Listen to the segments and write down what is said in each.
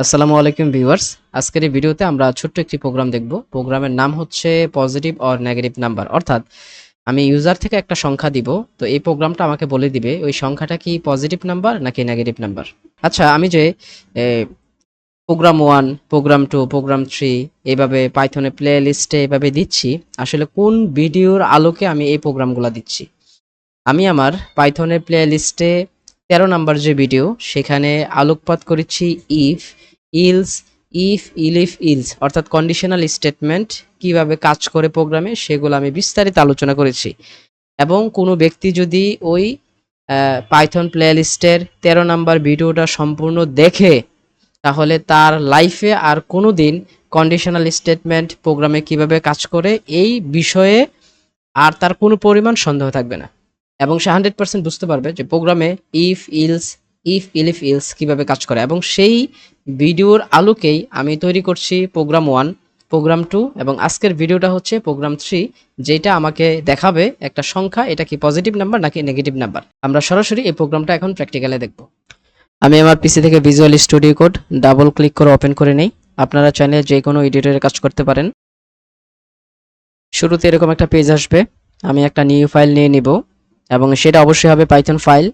আসসালামু আলাইকুম ভিউয়ার্স। আজকের এই ভিডিওতে আমরা ছোট্ট একটি প্রোগ্রাম দেখব। প্রোগ্রামের নাম হচ্ছে পজিটিভ অর নেগেটিভ নাম্বার। অর্থাৎ আমি ইউজার থেকে একটা সংখ্যা দিব, তো এই প্রোগ্রামটা আমাকে বলে দিবে ওই সংখ্যাটা কি পজিটিভ নাম্বার নাকি নেগেটিভ নাম্বার। আচ্ছা, আমি যে প্রোগ্রাম 1, প্রোগ্রাম 2, প্রোগ্রাম 3 এভাবে পাইথনে প্লে লিস্টে এভাবে দিচ্ছি, আসলে কোন ভিডিওর আলোকে আমি এই প্রোগ্রামগুলো দিচ্ছি? আমি আমার পাইথনের প্লে লিস্টে 13 নাম্বার যে ভিডিও, সেখানে আলোকপাত করেছি ইফ, ইলস, ইফ, ইলিফ, ইলস অর্থাৎ কন্ডিশনাল স্টেটমেন্ট কিভাবে কাজ করে প্রোগ্রামে, সেগুলো আমি বিস্তারিত আলোচনা করেছি। এবং কোনো ব্যক্তি যদি ওই পাইথন প্লে লিস্টের 13 নাম্বার ভিডিওটা সম্পূর্ণ দেখে, তাহলে তার লাইফে আর কোনো দিন কন্ডিশনাল স্টেটমেন্ট প্রোগ্রামে কিভাবে কাজ করে এই বিষয়ে আর তার কোনো পরিমাণ সন্দেহ থাকবে না, এবং সে 100% বুঝতে পারবে যে প্রোগ্রামে ইফ ইলস, ইফ ইলিফ ইলস কিভাবে কাজ করে। এবং সেই ভিডিওর আলোকেই আমি তৈরি করছি প্রোগ্রাম 1, প্রোগ্রাম 2 এবং আজকের ভিডিওটা হচ্ছে প্রোগ্রাম 3, যেটা আমাকে দেখাবে একটা সংখ্যা এটা কি পজিটিভ নাম্বার নাকি নেগেটিভ নাম্বার। আমরা সরাসরি এই প্রোগ্রামটা এখন প্র্যাকটিক্যালে দেখব। আমি আমার পিসি থেকে visual studio code double click করে ওপেন করে নেই। আপনারা চাইলে যে কোনো এডিটরে কাজ করতে পারেন। শুরুতে এরকম একটা পেজ আসবে, আমি একটা নিউ ফাইল নিয়ে নিব এবং সেটা অবশ্যই হবে পাইথন ফাইল,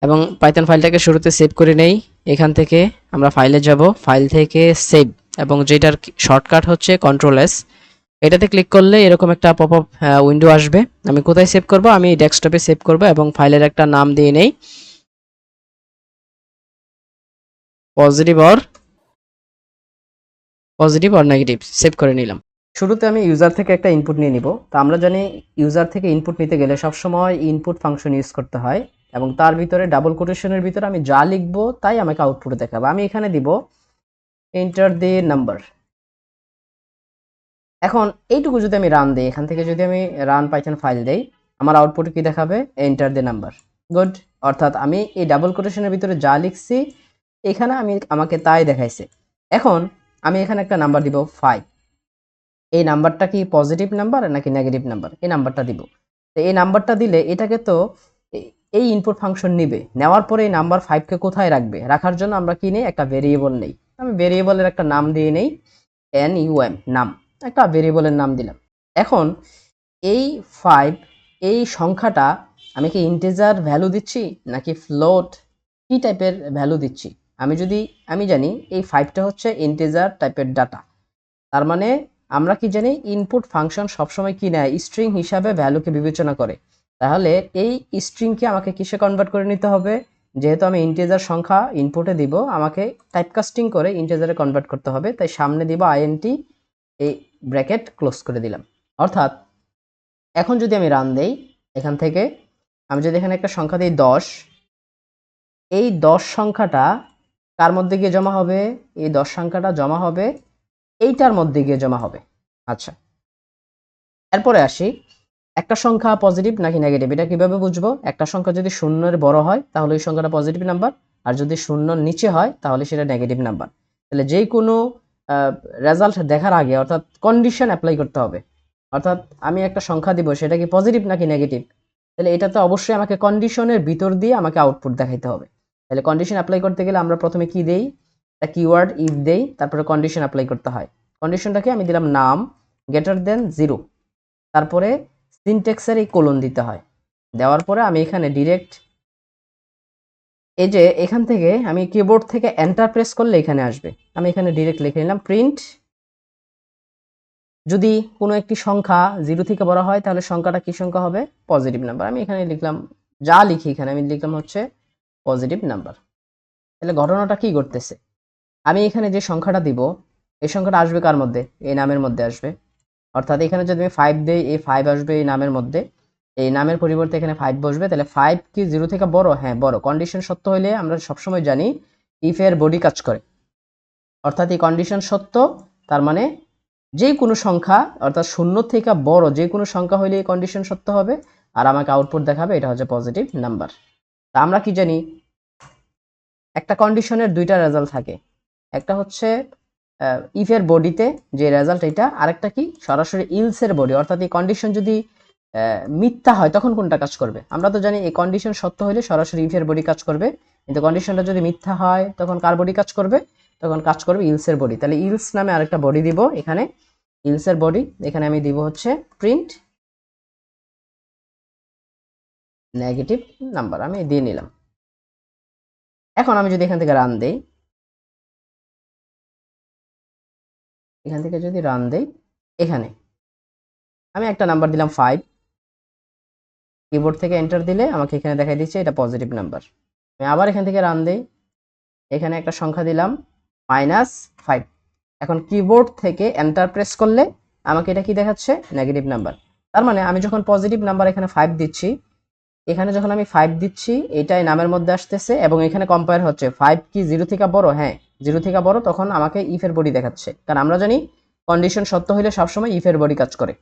এবং পাইথন ফাইলটাকে শুরুতে সেভ করে নেই। এখান থেকে আমরা ফাইলে যাব, ফাইল থেকে সেভ, এবং যেটার শর্টকাট হচ্ছে কন্ট্রোল এস। এটাতে ক্লিক করলে এরকম একটা পপ আপ উইন্ডো আসবে। আমি কোথায় সেভ করব? আমি ডেস্কটপে সেভ করব এবং ফাইলের একটা নাম দিয়ে নেই, পজিটিভ অর নেগেটিভ। সেভ করে নিলাম। শুরুতে আমি ইউজার থেকে একটা ইনপুট নিয়ে নিব। তা আমরা জানি ইউজার থেকে ইনপুট নিতে গেলে সবসময় ইনপুট ফাংশন ইউজ করতে হয়, এবং তার ভিতরে ডাবল কোটেশনের ভিতরে আমি যা লিখবো তাই আমাকে আউটপুটে দেখাবে। আমি এখানে দিব এন্টার দি নাম্বার। এখন এইটুকু যদি আমি রান দিই, এখান থেকে যদি আমি রান পাইথন ফাইল দেই, আমার আউটপুটে কি দেখাবে? Enter the number. গুড। অর্থাৎ আমি এই ডাবল কোটেশনের ভিতরে যা লিখছি এখানে আমাকে তাই দেখাইছে। এখন আমি এখানে একটা নাম্বার দিব 5। এই নাম্বারটা কি পজিটিভ নাম্বার নাকি নেগেটিভ নাম্বার? এই নাম্বারটা দিব। তো এই নাম্বারটা দিলে এটাকে তো এই ইনপুট ফাংশন নিবে, নেওয়ার পরে এই নাম্বার 5কে কোথায় রাখবে? রাখার জন্য আমরা কি নেই? একটা ভেরিয়েবল নেই। আমি ভেরিয়েবলের একটা নাম দিয়ে নেই, NUM, নাম। একটা ভেরিয়েবলের নাম দিলাম। এখন এই 5, এই সংখ্যাটা আমি কি ইন্টিজার ভ্যালু দিচ্ছি নাকি ফ্লোট, কি টাইপের ভ্যালু দিচ্ছি? আমি জানি এই 5টা হচ্ছে ইন্টিজার টাইপের ডাটা। তার মানে আমরা কি জানি? ইনপুট ফাংশন সবসময় কি নেয়? স্ট্রিং হিসাবে ভ্যালুকে বিবেচনা করে। তাহলে এই স্ট্রিংকে আমাকে কিসে কনভার্ট করে নিতে হবে? যেহেতু আমি ইন্টিজার সংখ্যা ইনপুটে দিব, আমাকে টাইপকাস্টিং করে ইন্টিজারে কনভার্ট করতে হবে। তাই সামনে দিব INT, এই ব্র্যাকেট ক্লোজ করে দিলাম। অর্থাৎ এখন যদি আমি রান দেই, এখান থেকে আমি যদি এখানে একটা সংখ্যা দিই 10, এই 10 সংখ্যাটা কার মধ্যে গিয়ে জমা হবে? এই 10 সংখ্যাটা জমা হবে এইটার মধ্যে গিয়ে জমা হবে। আচ্ছা, এরপরে আসি, একটা সংখ্যা পজিটিভ নাকি নেগেটিভ এটা কিভাবে বুঝবো? একটা সংখ্যা যদি শূন্যের বড় হয় তাহলে ওই সংখ্যাটা পজিটিভ নাম্বার, আর যদি শূন্যর নিচে হয় তাহলে সেটা নেগেটিভ নাম্বার। তাহলে যেই কোনো রেজাল্ট দেখার আগে অর্থাৎ কন্ডিশন অ্যাপ্লাই করতে হবে। অর্থাৎ আমি একটা সংখ্যা দিব, সেটা কি পজিটিভ নাকি নেগেটিভ? তাহলে এটা তো অবশ্যই আমাকে কন্ডিশনের ভিতর দিয়ে আমাকে আউটপুট দেখাইতে হবে। তাহলে কন্ডিশন অ্যাপ্লাই করতে গেলে আমরা প্রথমে কি দেই? একটা কিওয়ার্ড ইফ দেই, তারপরে কন্ডিশন অ্যাপ্লাই করতে হয়। কন্ডিশনটাকে আমি দিলাম নাম গ্রেটার দেন 0, তারপরে সিনট্যাক্সের এই কোলন দিতে হয়। দেওয়ার পরে আমি এখানে ডিরেক্ট এই যে এখান থেকে আমি কিবোর্ড থেকে এন্টার প্রেস করলে এখানে আসবে। আমি এখানে ডিরেক্ট লিখে নিলাম প্রিন্ট, যদি কোনো একটি সংখ্যা 0 থেকে বড় হয় তাহলে সংখ্যাটা কি সংখ্যা হবে? Positive number. আমি এখানে লিখলাম, যা লিখি এখানে আমি লিখলাম হচ্ছে পজিটিভ নাম্বার। তাহলে ঘটনাটা কি ঘটতেছে? আমি এখানে যে সংখ্যাটা দিব, এই সংখ্যাটা আসবে কার মধ্যে? এই নামের মধ্যে আসবে। অর্থাৎ এখানে যদি আমি 5 দেই, এই 5 আসবে এই নামের মধ্যে। এই নামের পরিবর্তে এখানে 5 বসবে। তাহলে 5 কি 0 থেকে বড়? হ্যাঁ বড়। কন্ডিশন সত্য হলে আমরা সবসময় জানি ইফ এর বডি কাজ করে। অর্থাৎ এই কন্ডিশন সত্য, তার মানে যে কোনো সংখ্যা অর্থাৎ 0 থেকে বড় যে কোনো সংখ্যা হলে এই কন্ডিশন সত্য হবে, আর আমাকে আউটপুট দেখাবে এটা হচ্ছে পজিটিভ নাম্বার। তা আমরা কি জানি? একটা কন্ডিশনের দুইটা রেজাল্ট থাকে। একটা হচ্ছে ইফ এর বডিতে যে রেজাল্ট এটা, আরেকটা কি সরাসরি ইলস এর বডি। অর্থাৎ এই কন্ডিশন যদি মিথ্যা হয় তখন কোনটা কাজ করবে? আমরা তো জানি এই কন্ডিশন সত্য হলে সরাসরি ইফ এর বডি কাজ করবে, কিন্তু কন্ডিশনটা যদি মিথ্যা হয় তখন কার বডি কাজ করবে? তখন কাজ করবে ইলসের বডি। তাহলে ইলস নামে আরেকটা বডি দিব এখানে, ইলসের বডি এখানে আমি দিব হচ্ছে প্রিন্ট নেগেটিভ নাম্বার, আমি দিয়ে নিলাম। এখন আমি যদি এখান থেকে রান দেই, এখান থেকে যদি রান দেই, এখানে আমি একটা নাম্বার দিলাম 5, কিবোর্ড থেকে এন্টার দিলে আমাকে এখানে দেখাই দিচ্ছে এটা পজিটিভ নাম্বার। আমি আবার এখান থেকে রান দেই, এখানে একটা সংখ্যা দিলাম -5। এখন কিবোর্ড থেকে এন্টার প্রেস করলে আমাকে এটা কি দেখাচ্ছে, নেগেটিভ নাম্বার। তার মানে আমি যখন পজিটিভ নাম্বার এখানে 5 দিচ্ছি, এখানে যখন আমি 5 দিচ্ছি এটাই নামের মধ্যে আসতেছে এবং এখানে কম্পেয়ার হচ্ছে 5 কি 0 থেকে বড়, হ্যাঁ 0 থেকে বড়, তখন আমাকে ইফ এর বডি দেখাচ্ছে। কারণ আমরা জানি কন্ডিশন সত্য হলে সবসময় ইফ এর বডি কাজ করে।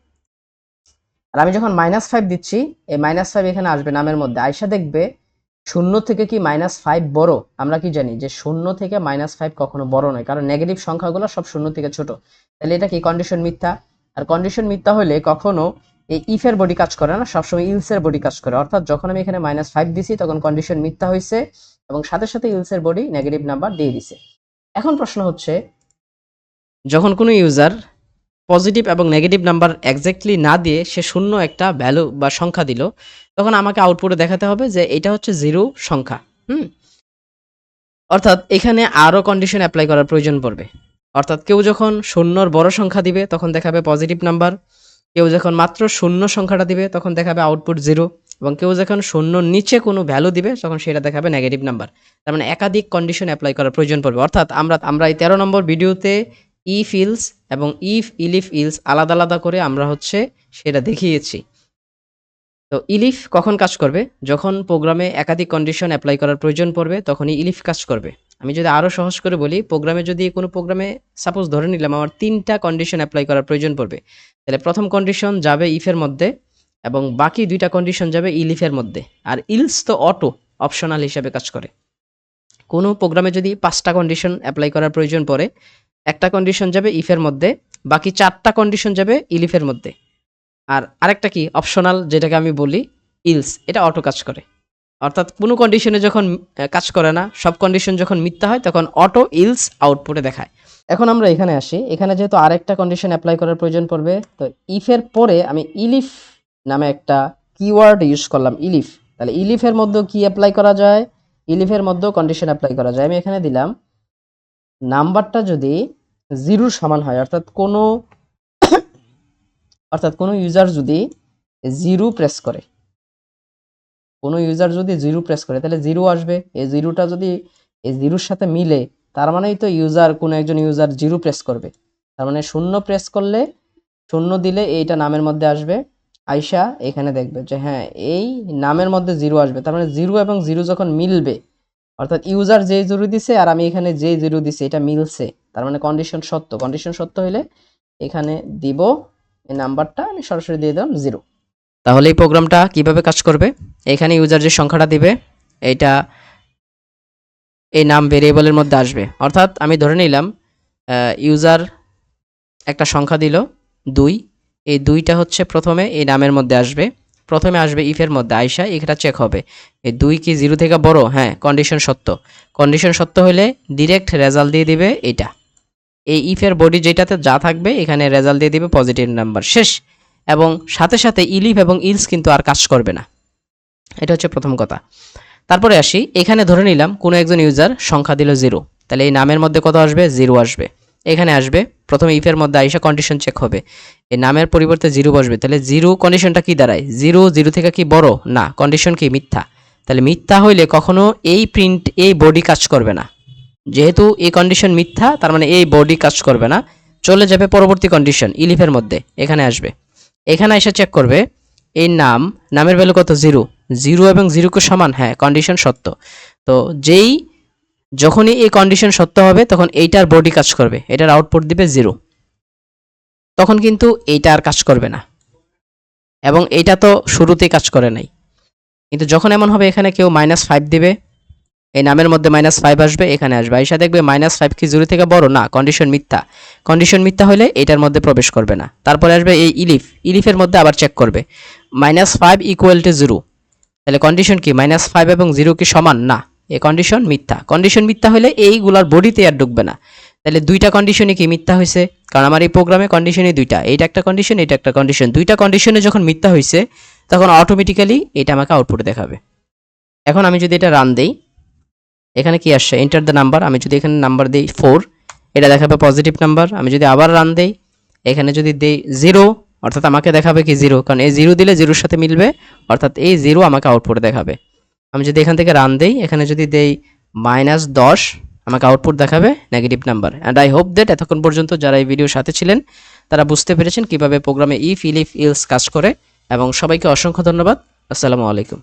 আর আমি যখন -5 দিচ্ছি, এই -5 এখানে আসবে নামের মধ্যে, আয়সা দেখবে 0 থেকে কি -5 বড়। আমরা কি জানি যে 0 থেকে -5 কখনো বড় নয়, কারণ নেগেটিভ সংখ্যাগুলো সব 0 থেকে ছোট। তাহলে এটা কি কন্ডিশন মিথ্যা। আর কন্ডিশন মিথ্যা হলে কখনো এই ইফ এর বডি কাজ করে না, সবসময় ইলস এর বডি কাজ করে। অর্থাৎ যখন আমি এখানে -5 দিছি তখন কন্ডিশন মিথ্যা হয়েছে এবং সাথে সাথে ইলস এর বডি নেগেটিভ নাম্বার দিয়ে দিছে। এখন প্রশ্ন হচ্ছে, যখন কোনো ইউজার পজিটিভ এবং নেগেটিভ নাম্বার এক্স্যাক্টলি না দিয়ে সে শূন্য একটা ভ্যালু বা সংখ্যা দিল, তখন আমাকে আউটপুটে দেখাতে হবে যে এটা হচ্ছে 0 সংখ্যা। অর্থাৎ এখানে আরও কন্ডিশন অ্যাপ্লাই করার প্রয়োজন পড়বে। অর্থাৎ কেউ যখন শূন্যর বড় সংখ্যা দিবে তখন দেখাবে পজিটিভ নাম্বার, কেউ যখন মাত্র শূন্য সংখ্যাটা দিবে তখন দেখাবে আউটপুট 0, এবং কেউ যখন শূন্যর নিচে কোনো ভ্যালু দিবে তখন সেটা দেখাবে নেগেটিভ নাম্বার। তার মানে একাধিক কন্ডিশন অ্যাপ্লাই করার প্রয়োজন পড়বে। অর্থাৎ আমরা এই 13 নম্বর ভিডিওতে ইফ ইলস এবং ইফ ইলিফ ইলস আলাদা আলাদা করে আমরা হচ্ছে সেটা দেখিয়েছি। তো ইলিফ কখন কাজ করবে, যখন প্রোগ্রামে একাধিক কন্ডিশন অ্যাপ্লাই করার প্রয়োজন পড়বে তখনই ইলিফ কাজ করবে। আমি যদি আরও সহজ করে বলি, কোনো প্রোগ্রামে সাপোজ ধরে নিলাম আমার 3টা কন্ডিশন অ্যাপ্লাই করার প্রয়োজন পড়বে, তাহলে প্রথম কন্ডিশন যাবে ইফের মধ্যে এবং বাকি 2টা কন্ডিশন যাবে ইলিফের মধ্যে। আর ইলস তো অটো অপশনাল হিসাবে কাজ করে। কোনো প্রোগ্রামে যদি 5টা কন্ডিশন অ্যাপ্লাই করার প্রয়োজন পড়ে, একটা কন্ডিশন যাবে ইফের মধ্যে, বাকি 4টা কন্ডিশন যাবে ইলিফের মধ্যে। আর আরেকটা কি অপশনাল, যেটাকে আমি বলি ইলস, এটা অটো কাজ করে। অর্থাৎ কোনো কন্ডিশনে যখন কাজ করে না, সব কন্ডিশন যখন মিথ্যা হয় তখন অটো ইলস আউটপুটে দেখায়। এখন আমরা এখানে আসি, এখানে যেহেতু আরেকটা কন্ডিশন অ্যাপ্লাই করার প্রয়োজন পড়বে, তো ইফের পরে আমি ইলিফ নামে একটা কিওয়ার্ড ইউজ করলাম, ইলিফ। তাহলে ইলিফের মধ্যেও কি অ্যাপ্লাই করা যায়, ইলিফের মধ্যেও কন্ডিশন অ্যাপ্লাই করা যায়। আমি এখানে দিলাম নাম্বারটা যদি 0 সমান হয়, অর্থাৎ কোনো ইউজার যদি 0 প্রেস করে, তাহলে 0 আসবে। এই 0টা যদি এই 0-র সাথে মিলে, তার মানেই তো কোনো একজন ইউজার 0 প্রেস করবে। তার মানে 0 প্রেস করলে, 0 দিলে এইটা নামের মধ্যে আসবে, আয়শা এখানে দেখবে যে হ্যাঁ এই নামের মধ্যে 0 আসবে। তার মানে 0 এবং 0 যখন মিলবে, অর্থাৎ ইউজার যে 0 দিছে আর আমি এখানে যে 0 দিছি এটা মিলছে, তার মানে কন্ডিশন সত্য। কন্ডিশন সত্য হলে এখানে দিব এই নাম্বারটা, আমি সরাসরি দিয়ে দিলাম 0। তাহলে এই প্রোগ্রামটা কিভাবে কাজ করবে, এখানে ইউজার যে সংখ্যাটা দিবে এইটা এই নাম ভেরিয়েবলের মধ্যে আসবে। অর্থাৎ আমি ধরে নিলাম ইউজার একটা সংখ্যা দিল 2, এই 2টা হচ্ছে প্রথমে এই নামের মধ্যে আসবে, প্রথমে আসবে ইফের মধ্যে আয়শা, এটা চেক হবে এই 2 কি 0 থেকে বড়, হ্যাঁ কন্ডিশন সত্য। কন্ডিশন সত্য হলে ডিরেক্ট রেজাল্ট দিয়ে দিবে এটা, এই ইফের বডি যেটাতে যা থাকবে এখানে রেজাল্ট দিয়ে দিবে পজিটিভ নাম্বার, শেষ। এবং সাথে সাথে ইলিফ এবং ইলস কিন্তু আর কাজ করবে না। এটা হচ্ছে প্রথম কথা। তারপরে আসি, এখানে ধরে নিলাম কোনো একজন ইউজার সংখ্যা দিল 0, তাহলে এই নামের মধ্যে কত আসবে, 0 আসবে। এখানে আসবে প্রথমে ইফের মধ্যে আইসা কন্ডিশন চেক হবে, এই নামের পরিবর্তে 0 বসবে, তাহলে 0 কন্ডিশনটা কি দাঁড়ায়, 0 থেকে কি বড় না, কন্ডিশন কি মিথ্যা। তাহলে মিথ্যা হইলে কখনো এই বডি কাজ করবে না। যেহেতু এই কন্ডিশন মিথ্যা, তার মানে এই বডি কাজ করবে না, চলে যাবে পরবর্তী কন্ডিশন ইলিফের মধ্যে, এখানে আসবে, এখানে এসে চেক করবে এই নামের ভ্যালু কত, 0 এবং 0 কে সমান, হ্যাঁ কন্ডিশন সত্য। তো যখনই এই কন্ডিশন সত্য হবে তখন এইটার বডি কাজ করবে, এটার আউটপুট দিবে 0, তখন কিন্তু এইটা আর কাজ করবে না। এবং এইটা তো শুরুতেই কাজ করে নাই, কিন্তু যখন এমন হবে এখানে কেউ -5 দিবে, এই নামের মধ্যে -5 আসবে, এখানে আসবে, আইসা দেখবে -5 কি 0 থেকে বড় না, কন্ডিশন মিথ্যা। কন্ডিশন মিথ্যা হলে এটার মধ্যে প্রবেশ করবে না। তারপরে আসবে এই ইলিফের মধ্যে আবার চেক করবে -5 = 0, তাহলে কন্ডিশন কি, -5 এবং 0 কি সমান না, এ কন্ডিশন মিথ্যা, কন্ডিশন মিথ্যা হলে এইগুলার বডিতে আর ঢুকবে না। তাহলে দুইটা কন্ডিশনে কি মিথ্যা হয়েছে, কারণ আমার এই প্রোগ্রামে কন্ডিশনই দুইটা, এইটা একটা কন্ডিশন, এটা একটা কন্ডিশন, দুইটা কন্ডিশনে যখন মিথ্যা হয়েছে তখন অটোমেটিক্যালি এটা আমাকে আউটপুটে দেখাবে। এখন আমি যদি এটা রান দেই, এখানে কি আসছে, এন্টার দ্য নাম্বার। আমি যদি এখানে নাম্বার দিই 4, এটা দেখাবে পজিটিভ নাম্বার। আমি যদি আবার রান দেই, এখানে যদি দেই 0, অর্থাৎ আমাকে দেখাবে কি 0, কারণ এই 0 দিলে 0-র সাথে মিলবে, অর্থাৎ এই 0 আমাকে আউটপুটে দেখাবে। আমি যদি এখান থেকে রান দেই, এখানে যদি দেই -10, আমাকে আউটপুট দেখাবে negative number. And I hope that এতক্ষণ পর্যন্ত যারা এই ভিডিওর সাথে ছিলেন তারা বুঝতে পেরেছেন কিভাবে প্রোগ্রামে ইফ, ইলস কাজ করে। এবং সবাইকে অসংখ্য ধন্যবাদ। আসসালামু আলাইকুম।